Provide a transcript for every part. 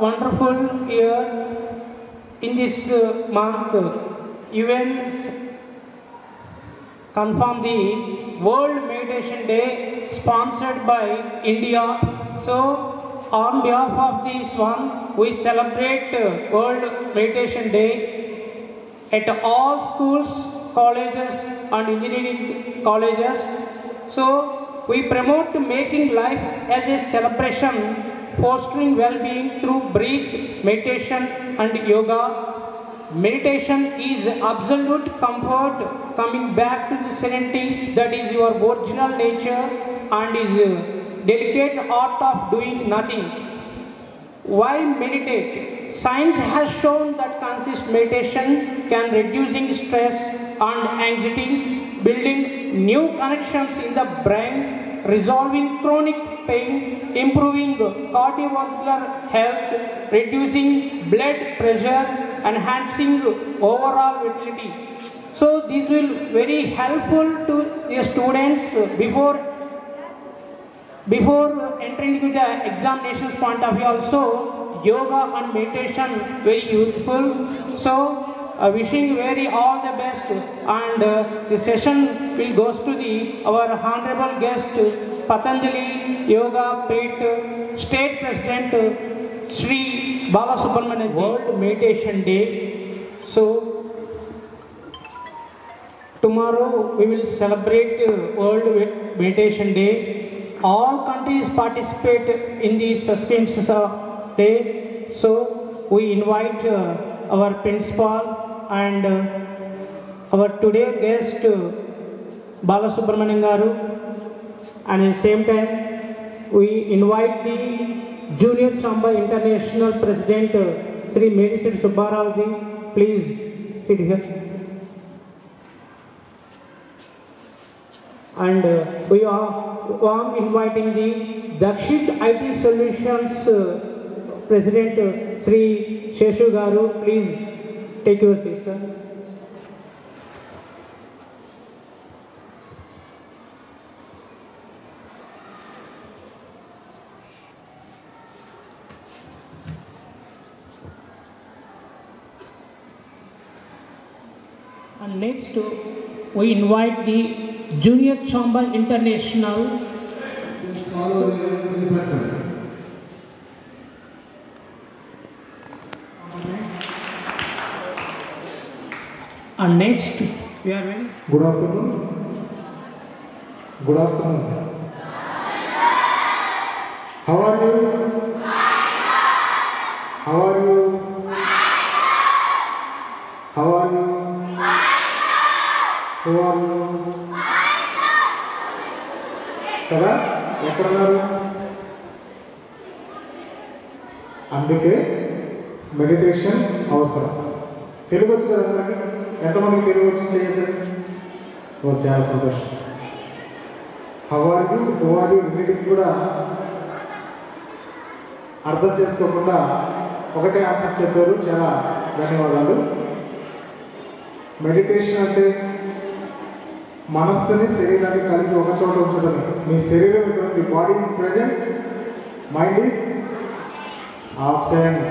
wonderful year. In this month, events confirm the World Meditation Day sponsored by India. So, on behalf of this one, we celebrate World Meditation Day at all schools, colleges and engineering colleges. So, we promote making life as a celebration, fostering well-being through breath, meditation and yoga. Meditation is absolute comfort, coming back to the serenity that is your original nature and is delicate art of doing nothing. Why meditate? Science has shown that consistent meditation can reducing stress and anxiety, building new connections in the brain, resolving chronic pain, improving cardiovascular health, reducing blood pressure, enhancing overall vitality. So this will very helpful to the students before entering into the examinations point of view also. Yoga and meditation very useful. So wishing very all the best, and the session will goes to the our honorable guest Patanjali Yoga Pit State President Sri Bala Subramanian. World Meditation Day. So tomorrow we will celebrate World Meditation Day. All countries participate in the suspense of day. So we invite our principal and our today guest Bala Subramanian Garu, and at the same time we invite the Junior Chamba International President Sri Medicine Subbarao ji. Please sit here. And we are inviting the Dakshit IT Solutions President Sri Sheshu Garu. Please take your seat, sir. And next, we invite the Junior Chamba International. And next, we are ready. Good afternoon. Good afternoon. How are you? How are you? How are you? Who are you? కదా ఎక్కడున్నారు? అందుకే meditation అవసరం. తెలుగు వచ్చు కదా అందరికీ? ఎంతమందికి తెలుగు వచ్చి చేయదు? చాలా సంతోషం. హౌ ఆర్ యూ రెండింటికి కూడా అర్థం చేసుకోకుండా ఒకటే ఆన్సర్ చెప్పారు. చాలా ధన్యవాదాలు. మెడిటేషన్ అంటే మనస్సుని శరీరాన్ని కలిపి ఒక చోట ఉంచడమే. మీ శరీరం ఇటువంటి body is present, mind is absent.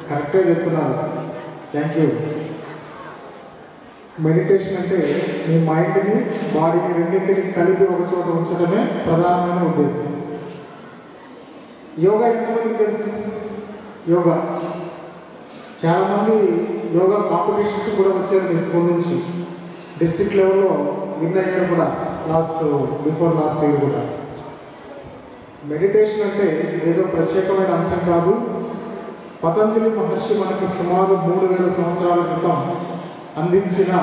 కరెక్ట్గా చెప్తున్నారు. Thank you. మెడిటేషన్ అంటే మీ మైండ్ని బాడీని రెండింటిని కలిపి ఒక చోట ఉంచడమే ప్రధానమైన ఉద్దేశం. యోగా ఎంతమందికి తెలుసు? యోగా చాలామంది యోగా కాంపిటీషన్స్ కూడా వచ్చారు మీ స్కూల్ నుంచి. డిస్ట్రిక్ట్ లెవెల్లో విన్ అయ్యారు కూడా బిఫోర్ లాస్ట్ ఇయర్ కూడా. మెడిటేషన్ అంటే ఏదో ప్రత్యేకమైన అంశం కాదు. పతంజలి మహర్షి మనకి సుమారు 3000 సంవత్సరాల క్రితం అందించిన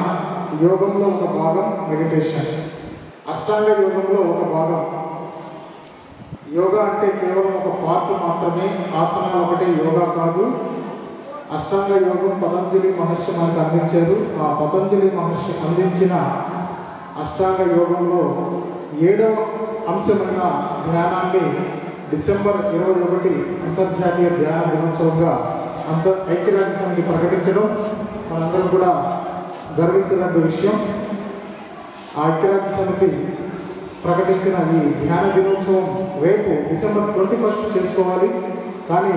యోగంలో ఒక భాగం మెడిటేషన్. అష్టాంగ యోగంలో ఒక భాగం. యోగా అంటే కేవలం ఒక పార్ట్ మాత్రమే, ఆసనాలు ఒకటే యోగా కాదు. అష్టాంగ యోగం పతంజలి మహర్షి మనకు అందించారు. ఆ పతంజలి మహర్షి అందించిన అష్టాంగ యోగంలో 7వ అంశమైన ధ్యానాన్ని డిసెంబర్ 21 అంతర్జాతీయ ధ్యాన దినోత్సవంగా ఐక్యరాజ్య సమితి ప్రకటించడం మనందరం కూడా గర్వించదగ్గ విషయం. ఆ ఐక్యరాజ్య సమితి ప్రకటించిన ఈ ధ్యాన దినోత్సవం రేపు డిసెంబర్ 21 చేసుకోవాలి. కానీ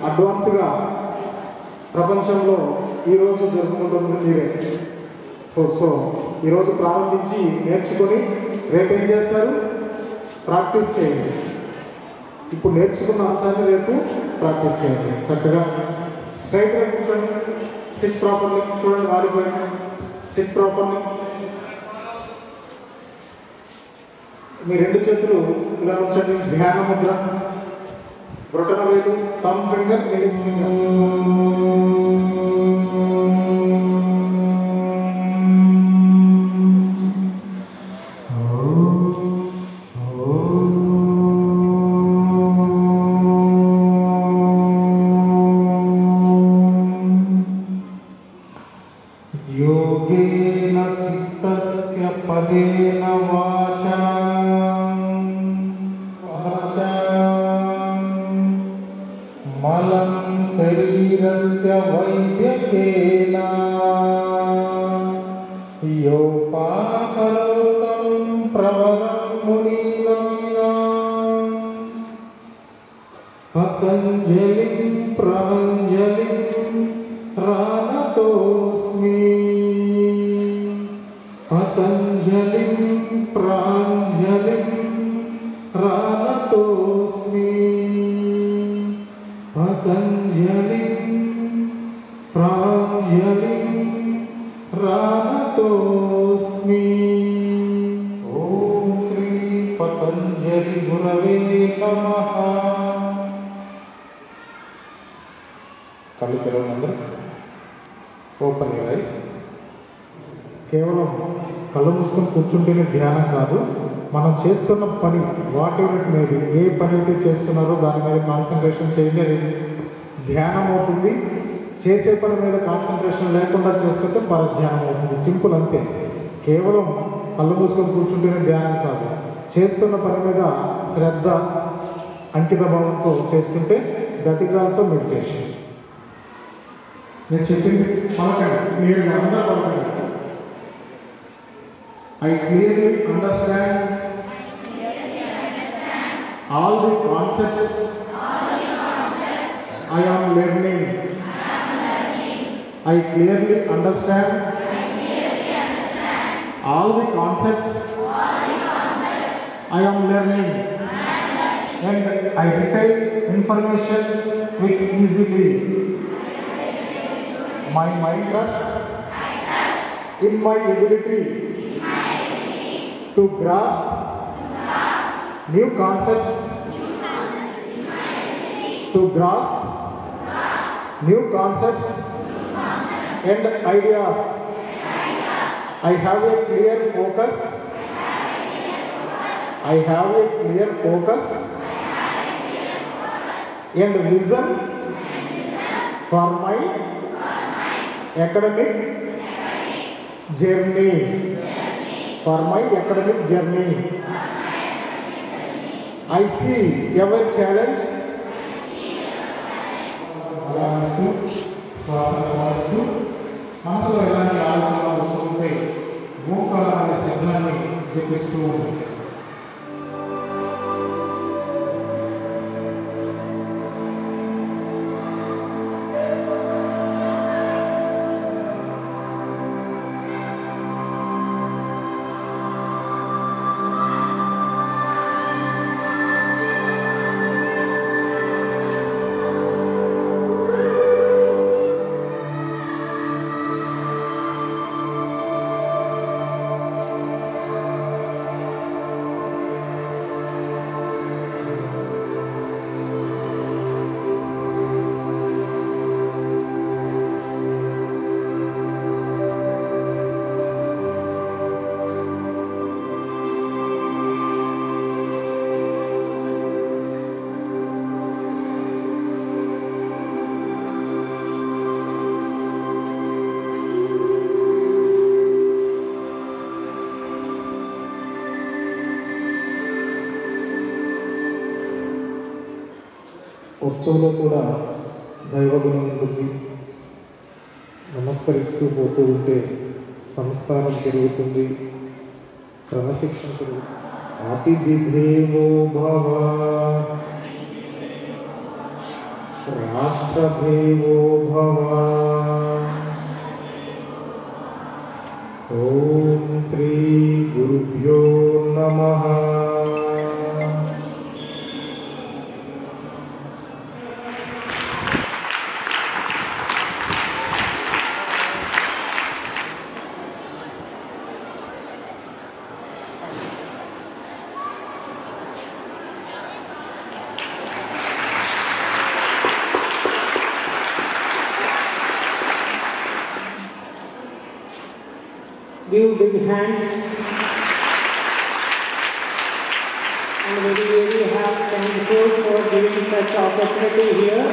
అడ్వాన్స్గా ప్రపంచంలో ఈరోజు జరుపుకుంటున్నది మీరే. సో ఈరోజు ప్రారంభించి నేర్చుకొని రేపు ఏం చేస్తారు? ప్రాక్టీస్ చేయండి. ఇప్పుడు నేర్చుకున్న అంశాన్ని రేపు ప్రాక్టీస్ చేయండి. చక్కగా స్ట్రైట్గా కూర్చోండి. SIT properly. చూడండి వారిపోయి సిట్ ప్రాపర్లీ. మీ రెండు చేతులు ఇలా ఉంచండి. ధ్యాన ముద్ర. బ్రొటన వేలు, థంబ్ ఫింగర్, ఇండెక్స్ ఫింగర్. योगेन चित्तस्य पदेन वाचा मलं शरीरस्य वैद्यकेन योपाकरोतं प्रवरं मुनीनां पतञ्जलिं प्राञ्जलिं रानतोऽस्मि पतञ्जलिं प्राञ्जलिं रानतोऽस्मि पतञ्जलिं प्राञ्जलिं रानतोऽस्मि। ॐ श्री पतञ्जलि गुरवे नमः। कళ్ళు తెరవండి. Open your eyes. కేవలం కళ్ళు మూసుకొని కూర్చుంటేనే ధ్యానం కాదు, మనం చేస్తున్న పని whatever it may be, ఏ పని అయితే చేస్తున్నారో దాని మీద కాన్సన్ట్రేషన్ చేయండి. అది ధ్యానం అవుతుంది. చేసే పని మీద కాన్సన్ట్రేషన్ లేకుండా చేస్తుంటే పరధ్యానం అవుతుంది. సింపుల్ అంతే. కేవలం కళ్ళు మూసుకొని కూర్చుంటేనే ధ్యానం కాదు, చేస్తున్న పని మీద శ్రద్ధ అంకిత భావంతో చేస్తుంటే దట్ ఈజ్ ఆల్సో మెడిటేషన్. నేను చెప్పింది పలకండి, క్లియర్గా అందరూ పలకండి. I clearly understand all the concepts I am learning. I clearly understand all the concepts I am learning, and I retain information with easily. My mind trusts in my ability to grasp new concepts, to grasp new concepts and ideas. I have a clear focus. I have a clear focus and vision for my academic journey. For my academic journey, I see every challenge. మనసులో ఎలాంటి ఆలోచనలు వస్తుంటే ఓంకారం అనే శబ్దాన్ని జపిస్తూ ఉంటుంది. వస్తువులో కూడా దైవగుణం ఉంటుంది. నమస్కరిస్తూ పోతూ ఉంటే సంస్కారం పెరుగుతుంది, క్రమశిక్షణ పెరుగుతుంది. అతిథి దేవో భవ, राष्ट्रदेवो भव। ओम श्री गुरुभ्यो नमः। Give big hands and very happy thankful for giving such opportunity here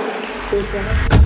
to connect.